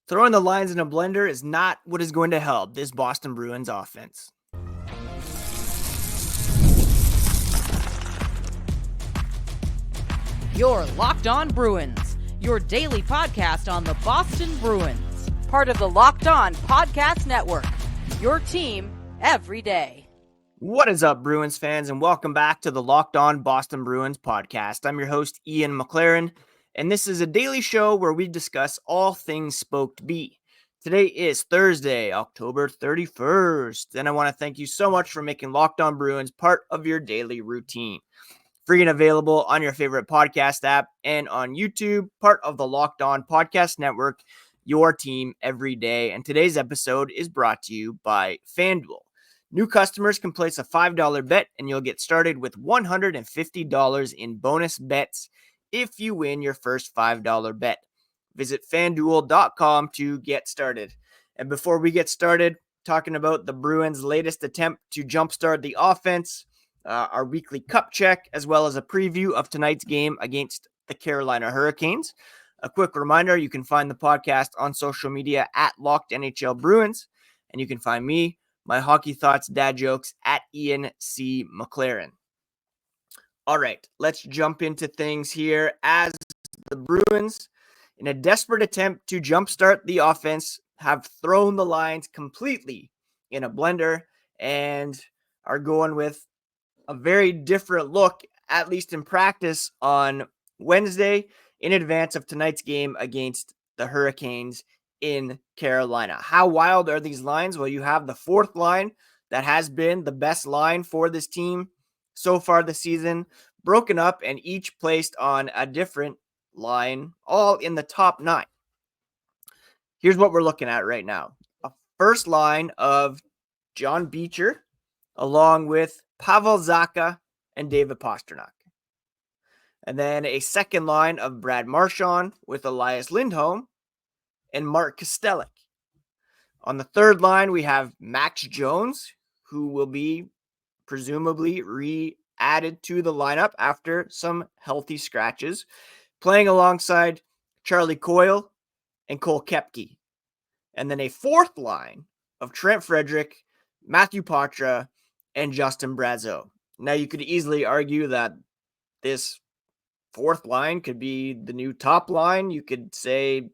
Throwing the lines in a blender is not what is going to help this Boston Bruins offense. You're Locked On Bruins, your daily podcast on the Boston Bruins, part of the Locked On Podcast Network, your team every day. What is up, Bruins fans, and welcome back to the Locked On Boston Bruins podcast. I'm your host, Ian McLaren, and this is a daily show where we discuss all things Spoked B. Today is Thursday, October 31st, and I want to thank you so much for making Locked On Bruins part of your daily routine. Free and available on your favorite podcast app and on YouTube, part of the Locked On Podcast Network, your team every day. And today's episode is brought to you by FanDuel. New customers can place a $5 bet and you'll get started with $150 in bonus bets if you win your first $5 bet. Visit FanDuel.com to get started. And before we get started talking about the Bruins' latest attempt to jumpstart the offense, our weekly cup check, as well as a preview of tonight's game against the Carolina Hurricanes. A quick reminder, you can find the podcast on social media at Locked NHL Bruins, and you can find me, my hockey thoughts, dad jokes, at Ian C. McLaren. All right, let's jump into things here as the Bruins, in a desperate attempt to jumpstart the offense, have thrown the lines completely in a blender and are going with a very different look, at least in practice, on Wednesday in advance of tonight's game against the Hurricanes in Carolina. How wild are these lines? Well, you have the fourth line that has been the best line for this team so far this season, broken up and each placed on a different line, all in the top 9. Here's what we're looking at right now. A first line of John Beecher, along with Pavel Zacha and David Pastrnak. And then a second line of Brad Marchand with Elias Lindholm and Mark Kastelic. On the third line, we have Max Jones, who will be presumably re-added to the lineup after some healthy scratches, playing alongside Charlie Coyle and Cole Koepke. And then a fourth line of Trent Frederick, Matthew Poitras, and Justin Brazeau. Now, you could easily argue that this fourth line could be the new top line. You could say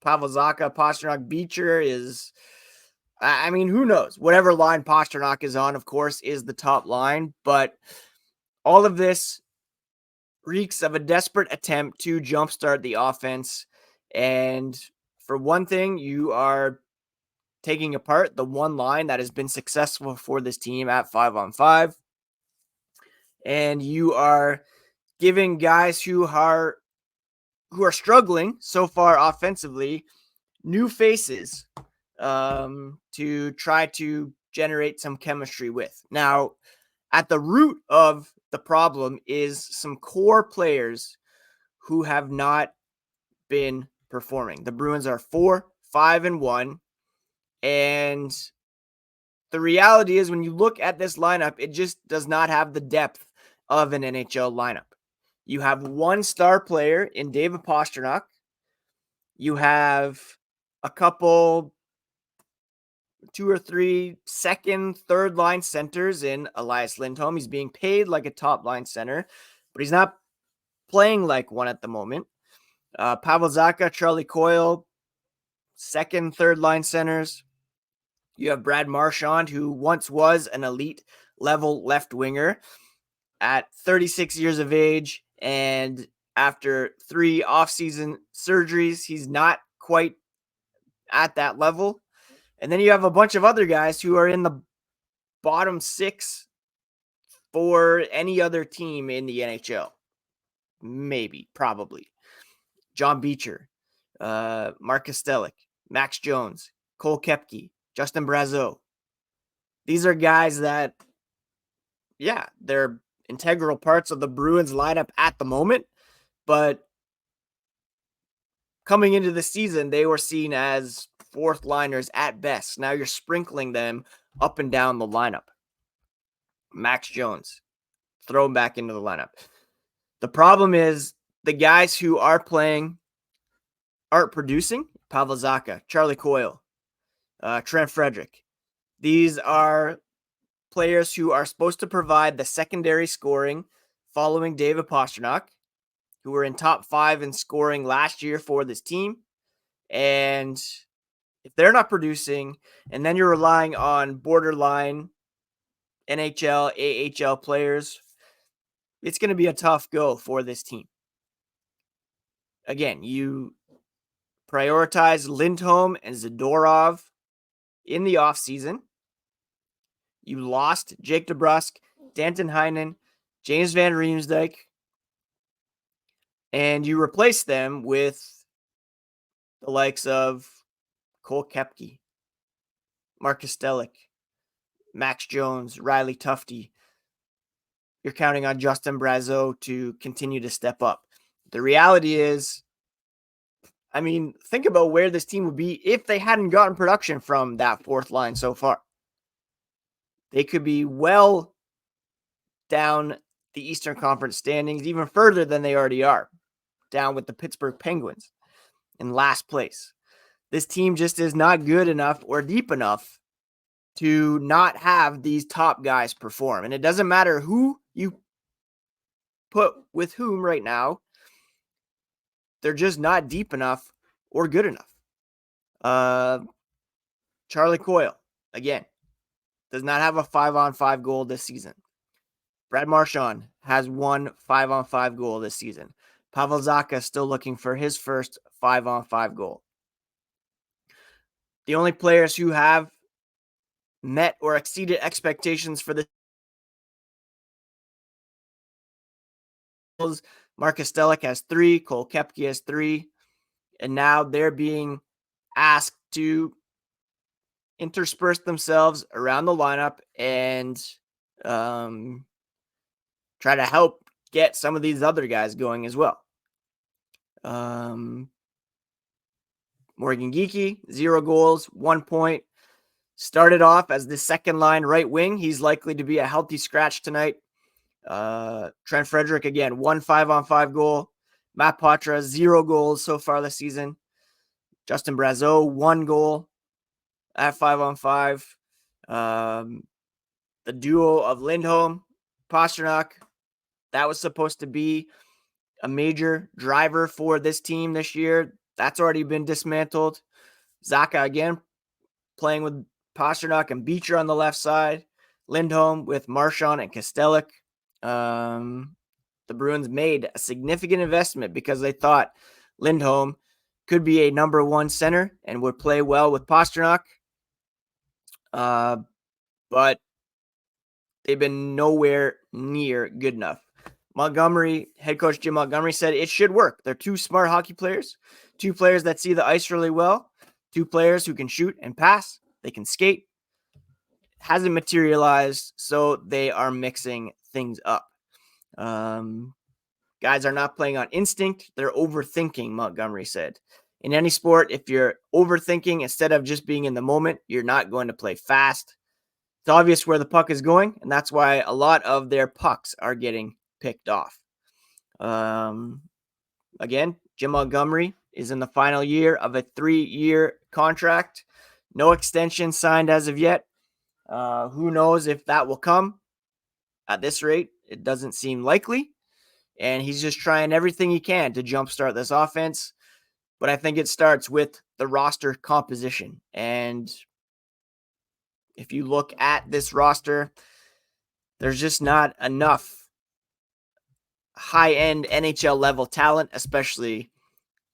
Pavel Zacha, Pastrnak, Beecher is, I mean, who knows? Whatever line Pastrnak is on, of course, is the top line. But all of this reeks of a desperate attempt to jumpstart the offense. And for one thing, you are taking apart the one line that has been successful for this team at 5-on-5. And you are giving guys who are struggling so far offensively new faces to try to generate some chemistry with. Now, at the root of the problem is some core players who have not been performing. The Bruins are 4-5-1. And the reality is, when you look at this lineup, it just does not have the depth of an NHL lineup. You have one star player in David Pastrnak. You have a couple, 2 or 3 second, third line centers in Elias Lindholm. He's being paid like a top line center, but he's not playing like one at the moment. Pavel Zacha, Charlie Coyle, second, third line centers. You have Brad Marchand, who once was an elite level left winger at 36 years of age. And after 3 offseason surgeries, he's not quite at that level. And then you have a bunch of other guys who are in the bottom 6 for any other team in the NHL. Maybe, probably. John Beecher, Mark Kastelic, Max Jones, Cole Koepke, Justin Brazeau. These are guys that, yeah, they're integral parts of the Bruins lineup at the moment, but coming into the season, they were seen as fourth liners at best. Now you're sprinkling them up and down the lineup. Max Jones, throw him back into the lineup. The problem is the guys who are playing aren't producing, Pavel Zacha, Charlie Coyle, Trent Frederick. These are players who are supposed to provide the secondary scoring following David Pastrnak, who were in top 5 in scoring last year for this team. And if they're not producing, and then you're relying on borderline NHL, AHL players, it's going to be a tough go for this team. Again, you prioritize Lindholm and Zadorov in the offseason. You lost Jake DeBrusk, Danton Heinen, James Van Riemsdyk, and you replaced them with the likes of Cole Koepke, Marcus Stellick, Max Jones, Riley Tufte. You're counting on Justin Brazeau to continue to step up. The reality is, think about where this team would be if they hadn't gotten production from that fourth line so far. They could be well down the Eastern Conference standings, even further than they already are, down with the Pittsburgh Penguins in last place. This team just is not good enough or deep enough to not have these top guys perform. And it doesn't matter who you put with whom right now. They're just not deep enough or good enough. Charlie Coyle, again, does not have a 5-on-5 goal this season. Brad Marchand has one 5-on-5 goal this season. Pavel Zacha still looking for his first 5-on-5 goal. The only players who have met or exceeded expectations for this, Marcus Stellick has 3, Cole Koepke has 3, and now they're being asked to intersperse themselves around the lineup and try to help get some of these other guys going as well. Morgan Geekie, 0 goals, 1 point. Started off as the second line right wing. He's likely to be a healthy scratch tonight. Trent Frederick, again, 1 5-on-5 goal. Matt Poitras, 0 goals so far this season. Justin Brazeau, 1 goal at 5-on-5. The duo of Lindholm, Pastrnak, that was supposed to be a major driver for this team this year. That's already been dismantled. Zacha, again, playing with Pastrnak and Beecher on the left side. Lindholm with Marchand and Kostelik. The Bruins made a significant investment because they thought Lindholm could be a number 1 center and would play well with Pastrnak. But they've been nowhere near good enough. Montgomery, head coach Jim Montgomery said it should work. They're 2 smart hockey players, 2 players that see the ice really well, 2 players who can shoot and pass. They can skate. Hasn't materialized, so they are mixing things up. Guys are not playing on instinct. They're overthinking, Montgomery said. In any sport, if you're overthinking instead of just being in the moment, you're not going to play fast. It's obvious where the puck is going, and that's why a lot of their pucks are getting picked off. Again, Jim Montgomery is in the final year of a 3-year contract. No extension signed as of yet. Who knows if that will come? At this rate, it doesn't seem likely. And he's just trying everything he can to jumpstart this offense. But I think it starts with the roster composition. And if you look at this roster, there's just not enough high-end NHL level talent, especially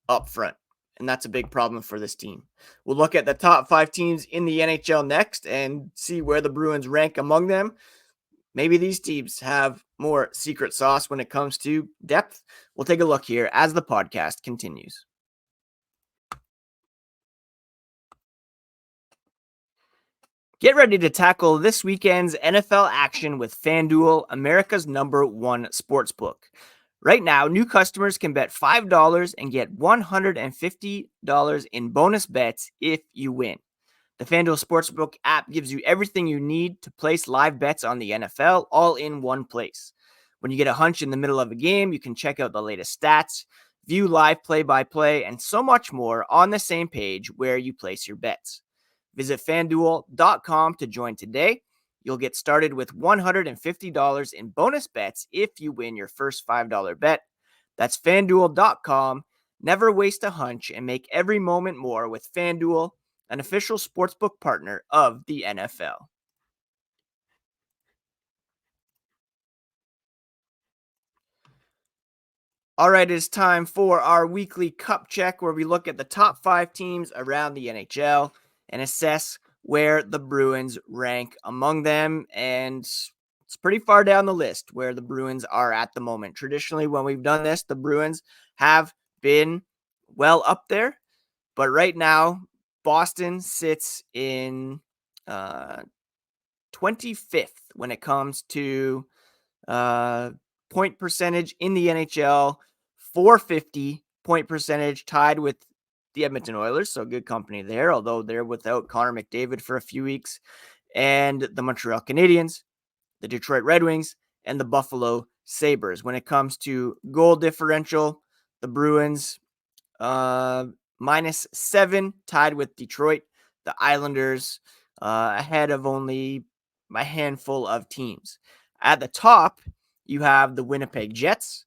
up front. And that's a big problem for this team. We'll look at the top 5 teams in the NHL next and see where the Bruins rank among them. Maybe these teams have more secret sauce when it comes to depth. We'll take a look here as the podcast continues. Get ready to tackle this weekend's NFL action with FanDuel, America's #1 sportsbook. Right now, new customers can bet $5 and get $150 in bonus bets if you win. The FanDuel Sportsbook app gives you everything you need to place live bets on the NFL all in one place. When you get a hunch in the middle of a game, you can check out the latest stats, view live play-by-play, and so much more on the same page where you place your bets. Visit FanDuel.com to join today. You'll get started with $150 in bonus bets if you win your first $5 bet. That's FanDuel.com. Never waste a hunch and make every moment more with FanDuel, an official sportsbook partner of the NFL. All right, it's time for our weekly cup check where we look at the top 5 teams around the NHL and assess where the Bruins rank among them. And it's pretty far down the list where the Bruins are at the moment. Traditionally, when we've done this, the Bruins have been well up there. But right now, Boston sits in 25th when it comes to point percentage in the NHL, 450 point percentage, tied with the Edmonton Oilers. So good company there, although they're without Connor McDavid for a few weeks, and the Montreal Canadiens, the Detroit Red Wings, and the Buffalo Sabres. When it comes to goal differential, the Bruins -7, tied with Detroit, the Islanders ahead of only a handful of teams. At the top, you have the Winnipeg Jets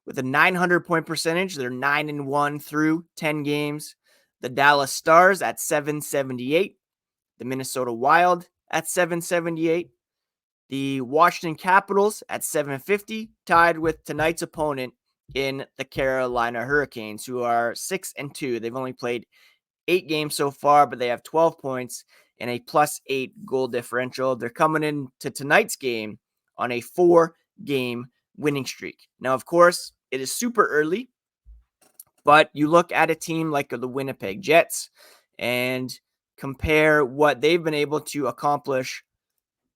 with a 900 point percentage. They're 9-1 through 10 games. The Dallas Stars at 778. The Minnesota Wild at 778. The Washington Capitals at 750, tied with tonight's opponent in the Carolina Hurricanes, who are 6-2. They've only played 8 games so far, but they have 12 points and a +8 goal differential. They're coming into tonight's game on a 4-game winning streak. Now, of course, it is super early, but you look at a team like the Winnipeg Jets and compare what they've been able to accomplish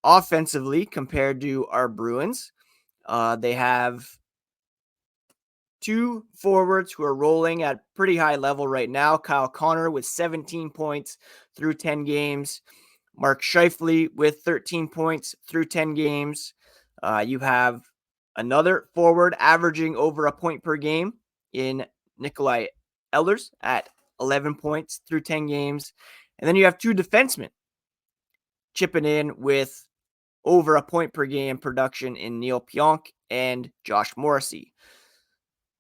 offensively compared to our Bruins. They have 2 forwards who are rolling at pretty high level right now. Kyle Connor with 17 points through 10 games. Mark Scheifele with 13 points through 10 games. You have another forward averaging over a point per game in Nikolai Ehlers at 11 points through 10 games. And then you have 2 defensemen chipping in with over a point per game production in Neil Pionk and Josh Morrissey.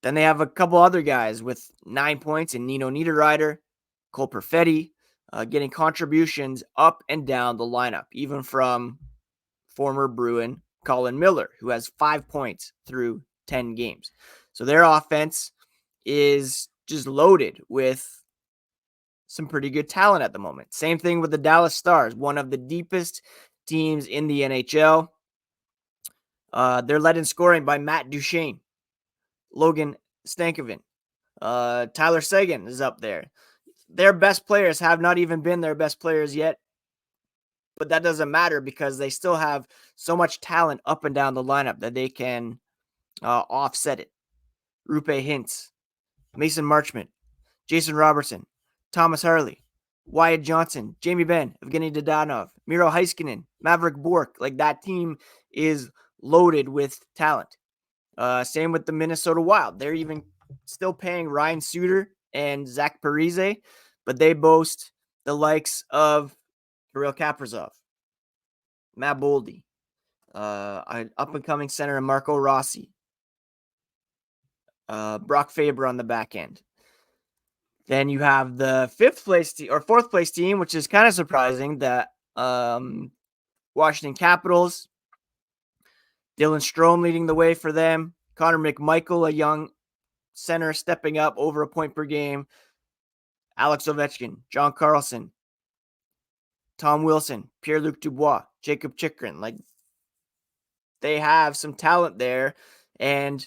Then they have a couple other guys with 9 points in Nino Niederreiter, Cole Perfetti, getting contributions up and down the lineup, even from former Bruin Colin Miller, who has 5 points through 10 games. So their offense is just loaded with some pretty good talent at the moment. Same thing with the Dallas Stars, one of the deepest teams in the NHL. They're led in scoring by Matt Duchene, Logan Stankoven, Tyler Seguin is up there. Their best players have not even been their best players yet, but that doesn't matter because they still have so much talent up and down the lineup that they can offset it. Roope Hintz, Mason Marchment, Jason Robertson, Thomas Harley, Wyatt Johnson, Jamie Benn, Evgeny Dadonov, Miro Heiskanen, Maverick Bourque. Like, that team is loaded with talent. Same with the Minnesota Wild. They're even still paying Ryan Suter and Zach Parise, but they boast the likes of Kirill Kaprizov, Matt Boldy, an up-and-coming center Marco Rossi, Brock Faber on the back end. Then you have the fourth place team, which is kind of surprising, that Washington Capitals. Dylan Strome leading the way for them. Connor McMichael, a young center, stepping up over a point per game. Alex Ovechkin, John Carlson, Tom Wilson, Pierre-Luc Dubois, Jacob Chikrin. Like, they have some talent there, and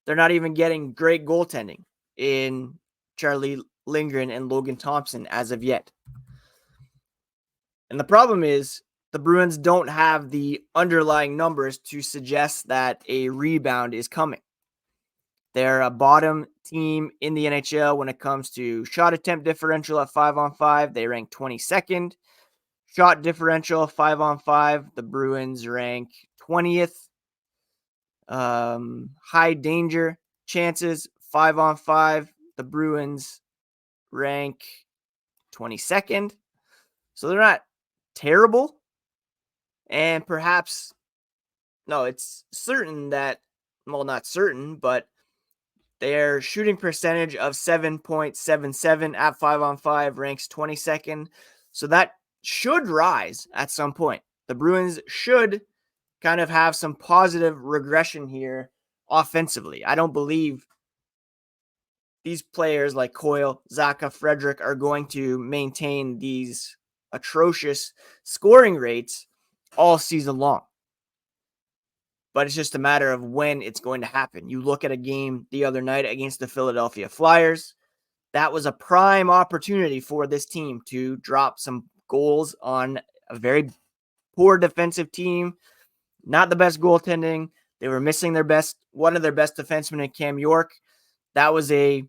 they're not even getting great goaltending in Charlie Lindgren and Logan Thompson as of yet. And the problem is the Bruins don't have the underlying numbers to suggest that a rebound is coming. They're a bottom team in the NHL when it comes to shot attempt differential at 5-on-5. They rank 22nd. Shot differential 5-on-5. The Bruins rank 20th. High danger chances 5-on-5, the Bruins rank 22nd. So they're not terrible. And perhaps, no, it's certain that, well, not certain, but their shooting percentage of 7.77 at 5-on-5 ranks 22nd. So that should rise at some point. The Bruins should kind of have some positive regression here offensively. I don't believe these players like Coyle, Zaka, Frederick are going to maintain these atrocious scoring rates all season long. But it's just a matter of when it's going to happen. You look at a game the other night against the Philadelphia Flyers. That was a prime opportunity for this team to drop some goals on a very poor defensive team. Not the best goaltending. They were missing one of their best defensemen in Cam York. That was a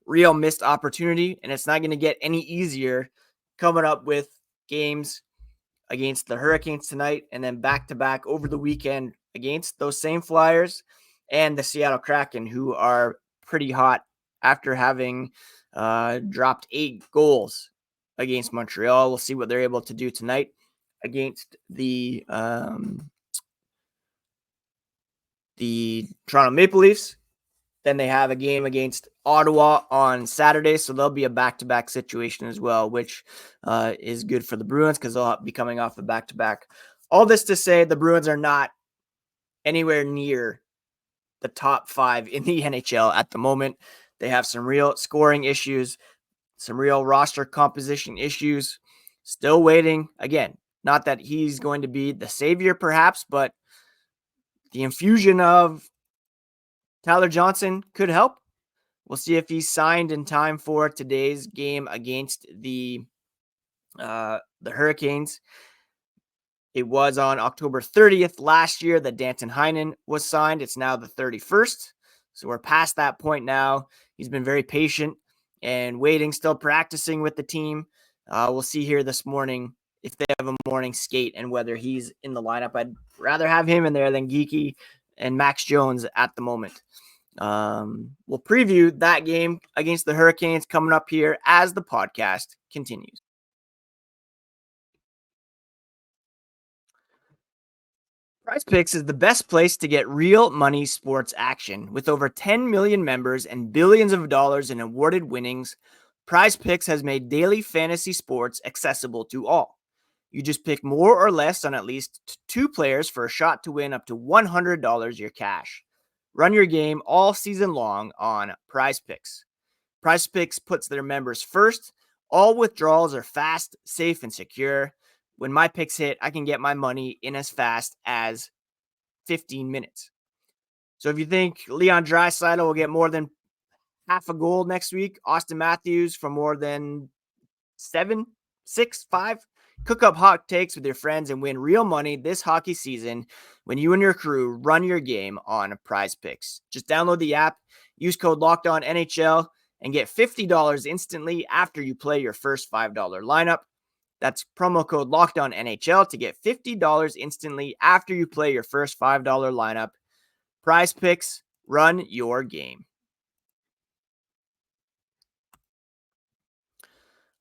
real missed opportunity, and it's not going to get any easier coming up with games against the Hurricanes tonight and then back-to-back over the weekend against those same Flyers and the Seattle Kraken, who are pretty hot after having dropped 8 goals against Montreal. We'll see what they're able to do tonight against the Toronto Maple Leafs. Then they have a game against Ottawa on Saturday, so they'll be a back-to-back situation as well, which is good for the Bruins because they'll be coming off a back-to-back. All this to say, the Bruins are not anywhere near the top 5 in the NHL at the moment. They have some real scoring issues, some real roster composition issues. Still waiting. Again, not that he's going to be the savior perhaps, but the infusion of Tyler Johnson could help. We'll see if he's signed in time for today's game against the Hurricanes. It was on October 30th last year that Danton Heinen was signed. It's now the 31st. So we're past that point now. He's been very patient and waiting, still practicing with the team. We'll see here this morning if they have a morning skate and whether he's in the lineup. I'd rather have him in there than Geeky and Max Jones at the moment. We'll preview that game against the Hurricanes coming up here as the podcast continues. PrizePicks is the best place to get real money sports action. With over 10 million members and billions of dollars in awarded winnings, PrizePicks has made daily fantasy sports accessible to all. You just pick more or less on at least 2 players for a shot to win up to $100 your cash. Run your game all season long on PrizePicks. PrizePicks puts their members first. All withdrawals are fast, safe, and secure. When my picks hit, I can get my money in as fast as 15 minutes. So if you think Leon Draisaitl will get more than half a goal next week, Austin Matthews for more than 7, 6, 5, cook up hot takes with your friends and win real money this hockey season when you and your crew run your game on PrizePicks. Just download the app, use code LOCKEDONNHL, and get $50 instantly after you play your first $5 lineup. That's promo code LOCKEDONNHL to get $50 instantly after you play your first $5 lineup. PrizePicks, run your game.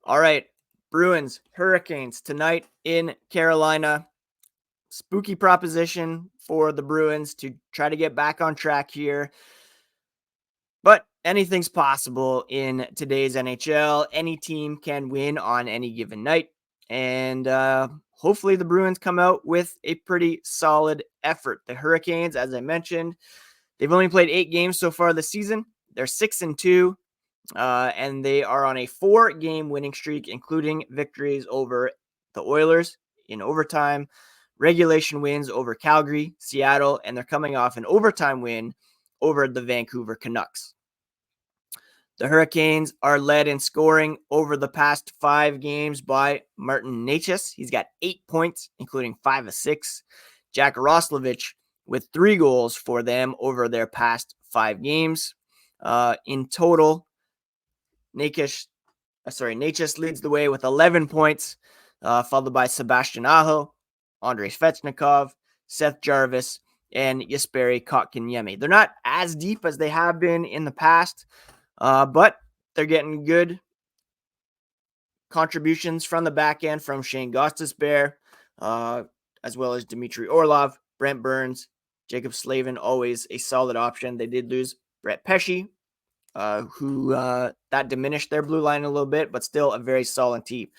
All right, Bruins, Hurricanes tonight in Carolina. Spooky proposition for the Bruins to try to get back on track here. But anything's possible in today's NHL. Any team can win on any given night. And hopefully the Bruins come out with a pretty solid effort. The Hurricanes, as I mentioned, they've only played 8 games so far this season. They're 6-2. And they are on a 4-game winning streak, including victories over the Oilers in overtime, regulation wins over Calgary, Seattle, and they're coming off an overtime win over the Vancouver Canucks. The Hurricanes are led in scoring over the past 5 games by Martin Necas. He's got 8 points, including 5 assists. Jack Roslovic with 3 goals for them over their past 5 games. In total, Necas leads the way with 11 points, followed by Sebastian Aho, Andrei Svechnikov, Seth Jarvis, and Jesperi Kotkaniemi. They're not as deep as they have been in the past, but they're getting good contributions from the back end from Shane Gostisbehere, as well as Dmitry Orlov, Brent Burns, Jacob Slavin, always a solid option. They did lose Brett Pesce, who that diminished their blue line a little bit, but still a very solid team.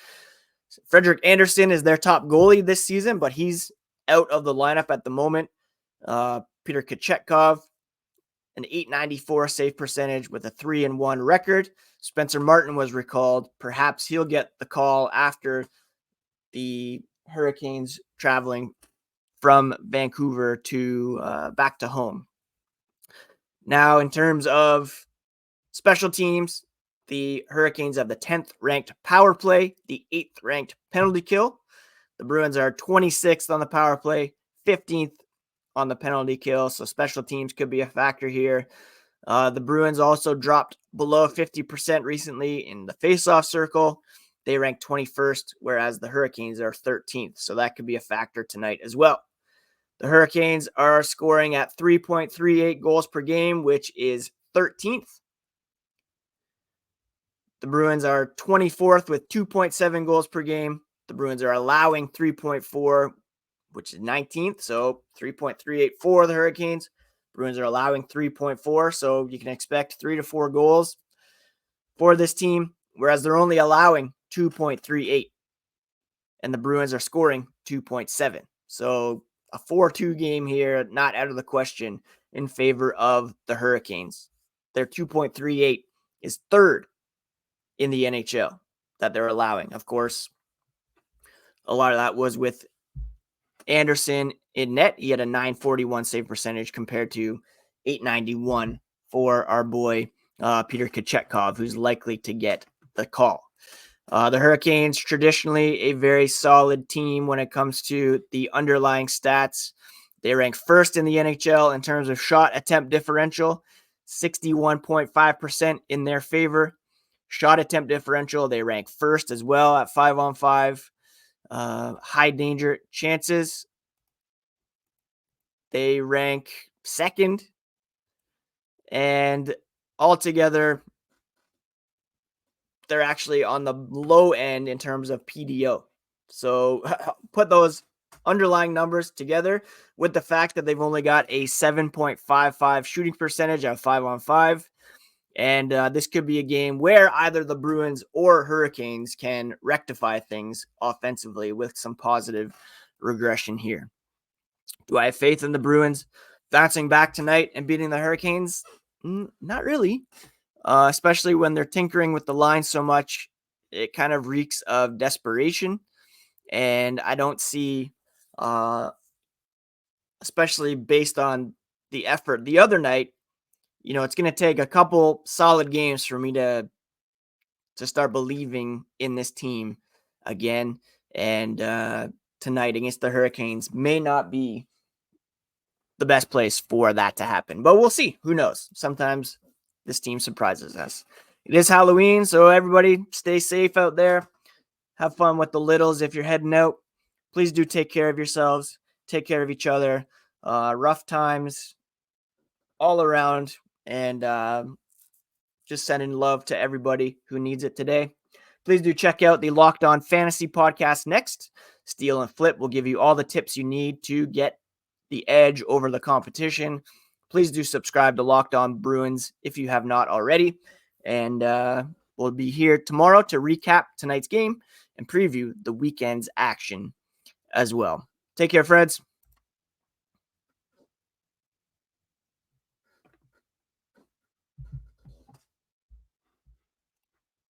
Frederik Andersen is their top goalie this season, but he's out of the lineup at the moment. Peter Kochetkov, an .894 save percentage with a 3-1 record. Spencer Martin was recalled. Perhaps he'll get the call after the Hurricanes traveling from Vancouver to back to home. Now, in terms of special teams, the Hurricanes have the 10th ranked power play, the 8th ranked penalty kill. The Bruins are 26th on the power play, 15th on the penalty kill. So special teams could be a factor here. The Bruins also dropped below 50% recently in the faceoff circle. They rank 21st, whereas the Hurricanes are 13th. So that could be a factor tonight as well. The Hurricanes are scoring at 3.38 goals per game, which is 13th. The Bruins are 24th with 2.7 goals per game. The Bruins are allowing 3.4, which is 19th. So 3.38 for the Hurricanes. Bruins are allowing 3.4. So you can expect 3 to 4 goals for this team, whereas they're only allowing 2.38. And the Bruins are scoring 2.7. So a 4-2 game here, not out of the question in favor of the Hurricanes. Their 2.38 is third in the NHL that they're allowing. Of course, a lot of that was with Andersen in net. He had a .941 save percentage compared to .891 for our boy Peter Kochetkov, who's likely to get the call. The Hurricanes, traditionally a very solid team when it comes to the underlying stats. They rank first in the NHL in terms of shot attempt differential, 61.5% in their favor. Shot attempt differential, they rank first as well at 5-on-5. High danger chances, they rank second. And altogether, they're actually on the low end in terms of PDO. So put those underlying numbers together with the fact that they've only got a 7.55 shooting percentage at 5-on-5. And this could be a game where either the Bruins or Hurricanes can rectify things offensively with some positive regression here. Do I have faith in the Bruins bouncing back tonight and beating the Hurricanes? Not really. Especially when they're tinkering with the line so much, it kind of reeks of desperation. And I don't see, especially based on the effort the other night, it's going to take a couple solid games for me to start believing in this team again. And tonight against the Hurricanes may not be the best place for that to happen. But we'll see. Who knows? Sometimes this team surprises us. It is Halloween, so everybody stay safe out there. Have fun with the littles if you're heading out. Please do take care of yourselves. Take care of each other. Rough times all around. And just sending love to everybody who needs it today. Please do check out the Locked On Fantasy podcast next. Steal and Flip will give you all the tips you need to get the edge over the competition. Please do subscribe to Locked On Bruins if you have not already. And we'll be here tomorrow to recap tonight's game and preview the weekend's action as well. Take care, friends.